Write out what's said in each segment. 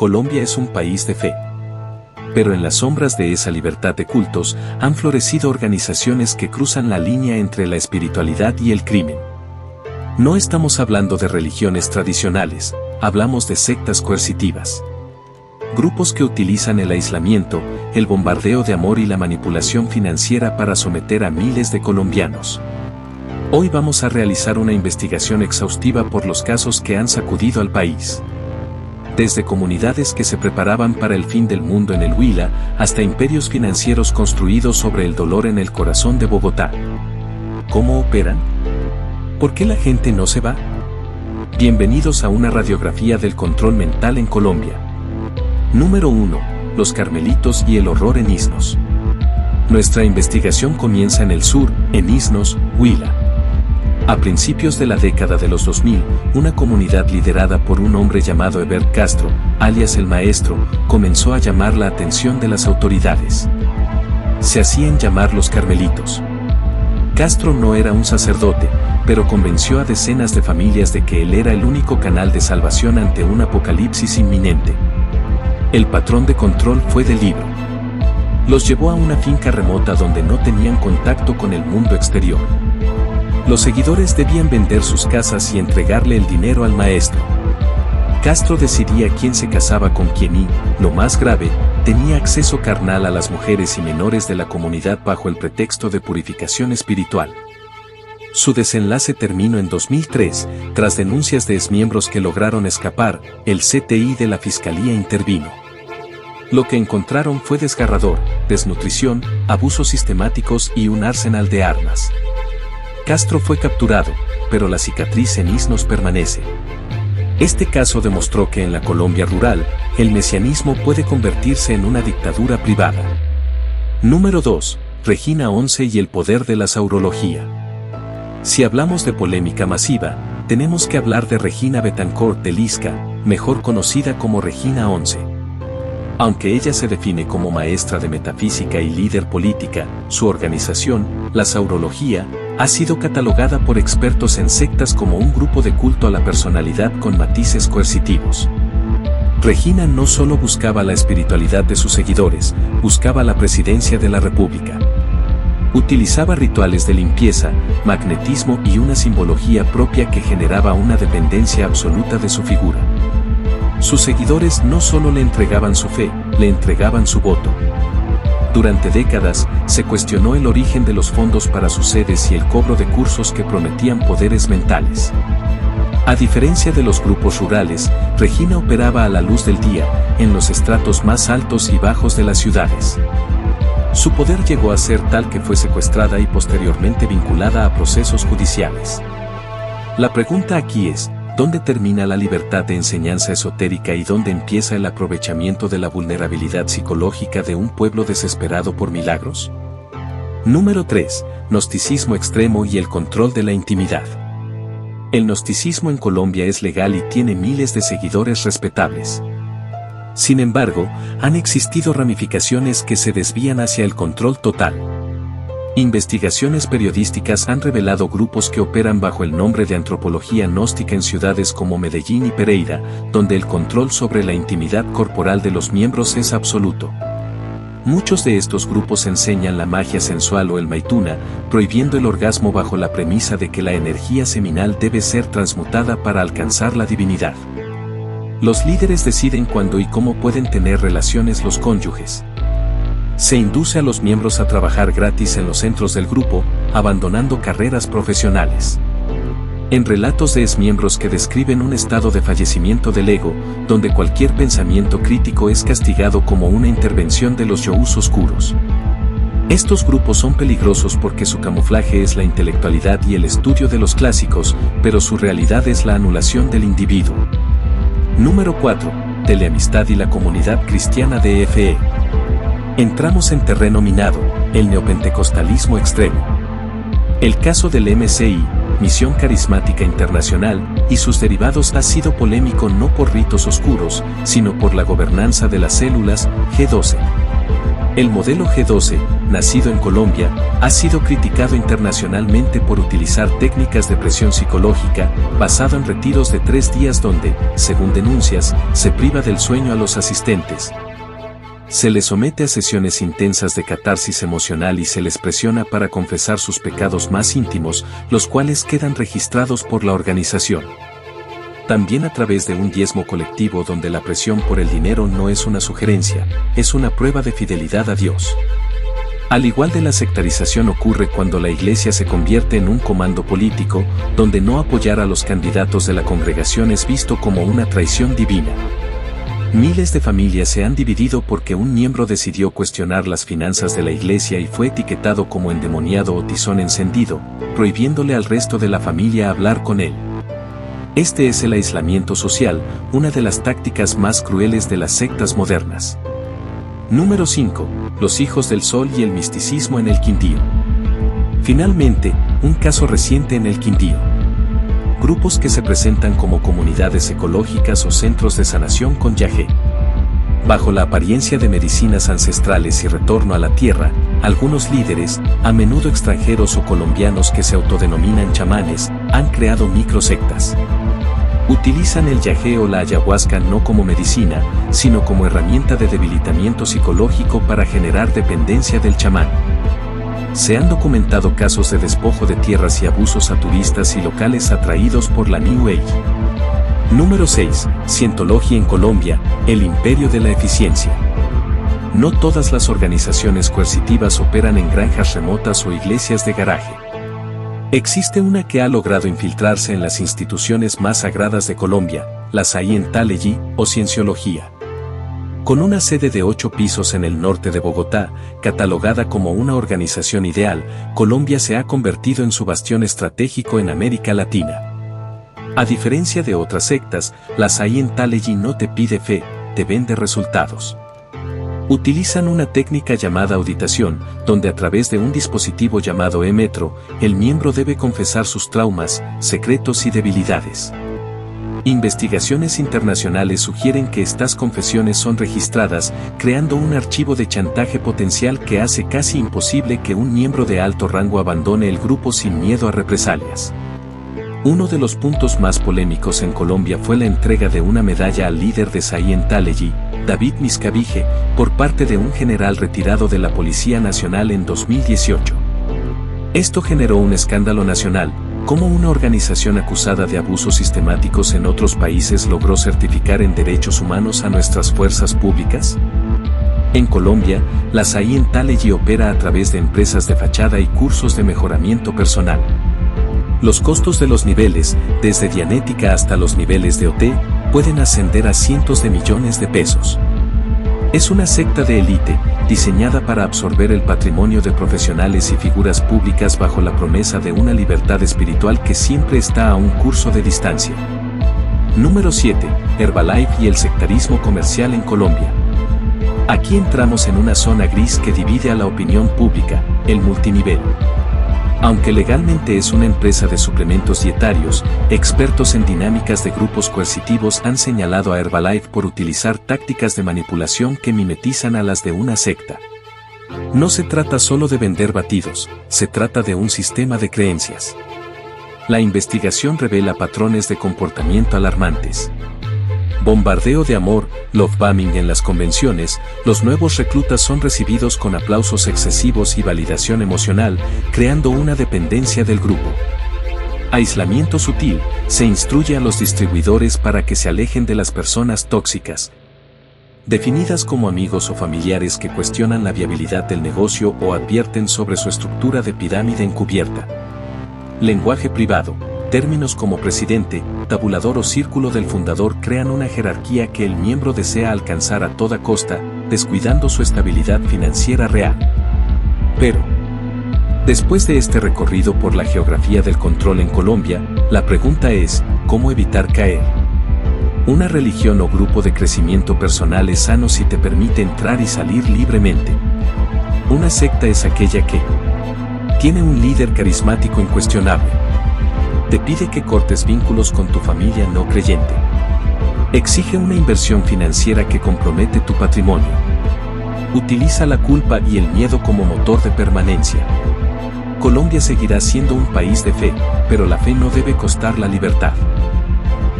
Colombia es un país de fe. Pero en las sombras de esa libertad de cultos han florecido organizaciones que cruzan la línea entre la espiritualidad y el crimen. No estamos hablando de religiones tradicionales, hablamos de sectas coercitivas. Grupos que utilizan el aislamiento, el bombardeo de amor y la manipulación financiera para someter a miles de colombianos. Hoy vamos a realizar una investigación exhaustiva por los casos que han sacudido al país. Desde comunidades que se preparaban para el fin del mundo en el Huila, hasta imperios financieros construidos sobre el dolor en el corazón de Bogotá. ¿Cómo operan? ¿Por qué la gente no se va? Bienvenidos a una radiografía del control mental en Colombia. Número 1. Los Carmelitos y el horror en Isnos. Nuestra investigación comienza en el sur, en Isnos, Huila. A principios de la década de los 2000, una comunidad liderada por un hombre llamado Heber Castro, alias el Maestro, comenzó a llamar la atención de las autoridades. Se hacían llamar los Carmelitos. Castro no era un sacerdote, pero convenció a decenas de familias de que él era el único canal de salvación ante un apocalipsis inminente. El patrón de control fue del libro. Los llevó a una finca remota donde no tenían contacto con el mundo exterior. Los seguidores debían vender sus casas y entregarle el dinero al maestro. Castro decidía quién se casaba con quién y, lo más grave, tenía acceso carnal a las mujeres y menores de la comunidad bajo el pretexto de purificación espiritual. Su desenlace terminó en 2003, tras denuncias de exmiembros que lograron escapar, el CTI de la Fiscalía intervino. Lo que encontraron fue desgarrador, desnutrición, abusos sistemáticos y un arsenal de armas. Castro fue capturado, pero la cicatriz en Isnos permanece. Este caso demostró que en la Colombia rural, el mesianismo puede convertirse en una dictadura privada. Número 2. Regina 11 y el poder de la saurología. Si hablamos de polémica masiva, tenemos que hablar de Regina Betancourt de Lisca, mejor conocida como Regina 11. Aunque ella se define como maestra de metafísica y líder política, su organización, la Saurología, ha sido catalogada por expertos en sectas como un grupo de culto a la personalidad con matices coercitivos. Regina no solo buscaba la espiritualidad de sus seguidores, buscaba la presidencia de la República. Utilizaba rituales de limpieza, magnetismo y una simbología propia que generaba una dependencia absoluta de su figura. Sus seguidores no solo le entregaban su fe, le entregaban su voto. Durante décadas, se cuestionó el origen de los fondos para sus sedes y el cobro de cursos que prometían poderes mentales. A diferencia de los grupos rurales, Regina operaba a la luz del día, en los estratos más altos y bajos de las ciudades. Su poder llegó a ser tal que fue secuestrada y posteriormente vinculada a procesos judiciales. La pregunta aquí es, ¿dónde termina la libertad de enseñanza esotérica y dónde empieza el aprovechamiento de la vulnerabilidad psicológica de un pueblo desesperado por milagros? Número 3. Gnosticismo extremo y el control de la intimidad. El gnosticismo en Colombia es legal y tiene miles de seguidores respetables. Sin embargo, han existido ramificaciones que se desvían hacia el control total. Investigaciones periodísticas han revelado grupos que operan bajo el nombre de antropología gnóstica en ciudades como Medellín y Pereira, donde el control sobre la intimidad corporal de los miembros es absoluto. Muchos de estos grupos enseñan la magia sensual o el maituna, prohibiendo el orgasmo bajo la premisa de que la energía seminal debe ser transmutada para alcanzar la divinidad. Los líderes deciden cuándo y cómo pueden tener relaciones los cónyuges. Se induce a los miembros a trabajar gratis en los centros del grupo, abandonando carreras profesionales. En relatos de exmiembros que describen un estado de fallecimiento del ego, donde cualquier pensamiento crítico es castigado como una intervención de los yoús oscuros. Estos grupos son peligrosos porque su camuflaje es la intelectualidad y el estudio de los clásicos, pero su realidad es la anulación del individuo. Número 4. Teleamistad y la comunidad cristiana de FE. Entramos en terreno minado, el neopentecostalismo extremo. El caso del MCI, Misión Carismática Internacional, y sus derivados ha sido polémico no por ritos oscuros, sino por la gobernanza de las células, G12. El modelo G12, nacido en Colombia, ha sido criticado internacionalmente por utilizar técnicas de presión psicológica, basado en retiros de 3 días donde, según denuncias, se priva del sueño a los asistentes. Se les somete a sesiones intensas de catarsis emocional y se les presiona para confesar sus pecados más íntimos, los cuales quedan registrados por la organización. También a través de un diezmo colectivo donde la presión por el dinero no es una sugerencia, es una prueba de fidelidad a Dios. Al igual de la sectarización ocurre cuando la iglesia se convierte en un comando político, donde no apoyar a los candidatos de la congregación es visto como una traición divina. Miles de familias se han dividido porque un miembro decidió cuestionar las finanzas de la iglesia y fue etiquetado como endemoniado o tizón encendido, prohibiéndole al resto de la familia hablar con él. Este es el aislamiento social, una de las tácticas más crueles de las sectas modernas. Número 5. Los hijos del sol y el misticismo en el Quindío. Finalmente, un caso reciente en el Quindío. Grupos que se presentan como comunidades ecológicas o centros de sanación con yagé. Bajo la apariencia de medicinas ancestrales y retorno a la tierra, algunos líderes, a menudo extranjeros o colombianos que se autodenominan chamanes, han creado microsectas. Utilizan el yagé o la ayahuasca no como medicina, sino como herramienta de debilitamiento psicológico para generar dependencia del chamán. Se han documentado casos de despojo de tierras y abusos a turistas y locales atraídos por la New Age. Número 6. Cientología en Colombia, el imperio de la eficiencia. No todas las organizaciones coercitivas operan en granjas remotas o iglesias de garaje. Existe una que ha logrado infiltrarse en las instituciones más sagradas de Colombia, la Scientology o Cienciología. Con una sede de 8 pisos en el norte de Bogotá, catalogada como una organización ideal, Colombia se ha convertido en su bastión estratégico en América Latina. A diferencia de otras sectas, la Scientology no te pide fe, te vende resultados. Utilizan una técnica llamada auditación, donde a través de un dispositivo llamado e-metro, el miembro debe confesar sus traumas, secretos y debilidades. Investigaciones internacionales sugieren que estas confesiones son registradas, creando un archivo de chantaje potencial que hace casi imposible que un miembro de alto rango abandone el grupo sin miedo a represalias. Uno de los puntos más polémicos en Colombia fue la entrega de una medalla al líder de Scientology, David Miscavige, por parte de un general retirado de la Policía Nacional en 2018. Esto generó un escándalo nacional. ¿Cómo una organización acusada de abusos sistemáticos en otros países logró certificar en derechos humanos a nuestras fuerzas públicas? En Colombia, la Scientology opera a través de empresas de fachada y cursos de mejoramiento personal. Los costos de los niveles, desde Dianética hasta los niveles de OT, pueden ascender a cientos de millones de pesos. Es una secta de élite, diseñada para absorber el patrimonio de profesionales y figuras públicas bajo la promesa de una libertad espiritual que siempre está a un curso de distancia. Número 7. Herbalife y el sectarismo comercial en Colombia. Aquí entramos en una zona gris que divide a la opinión pública, el multinivel. Aunque legalmente es una empresa de suplementos dietarios, expertos en dinámicas de grupos coercitivos han señalado a Herbalife por utilizar tácticas de manipulación que mimetizan a las de una secta. No se trata solo de vender batidos, se trata de un sistema de creencias. La investigación revela patrones de comportamiento alarmantes. Bombardeo de amor, love bombing en las convenciones, los nuevos reclutas son recibidos con aplausos excesivos y validación emocional, creando una dependencia del grupo. Aislamiento sutil, se instruye a los distribuidores para que se alejen de las personas tóxicas, definidas como amigos o familiares que cuestionan la viabilidad del negocio o advierten sobre su estructura de pirámide encubierta. Lenguaje privado. Términos como presidente, tabulador o círculo del fundador crean una jerarquía que el miembro desea alcanzar a toda costa, descuidando su estabilidad financiera real. Pero, después de este recorrido por la geografía del control en Colombia, la pregunta es, ¿cómo evitar caer? Una religión o grupo de crecimiento personal es sano si te permite entrar y salir libremente. Una secta es aquella que tiene un líder carismático incuestionable. Te pide que cortes vínculos con tu familia no creyente. Exige una inversión financiera que compromete tu patrimonio. Utiliza la culpa y el miedo como motor de permanencia. Colombia seguirá siendo un país de fe, pero la fe no debe costar la libertad.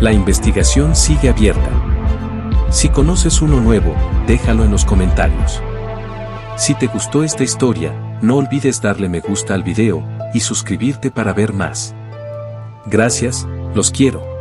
La investigación sigue abierta. Si conoces uno nuevo, déjalo en los comentarios. Si te gustó esta historia, no olvides darle me gusta al video y suscribirte para ver más. Gracias, los quiero.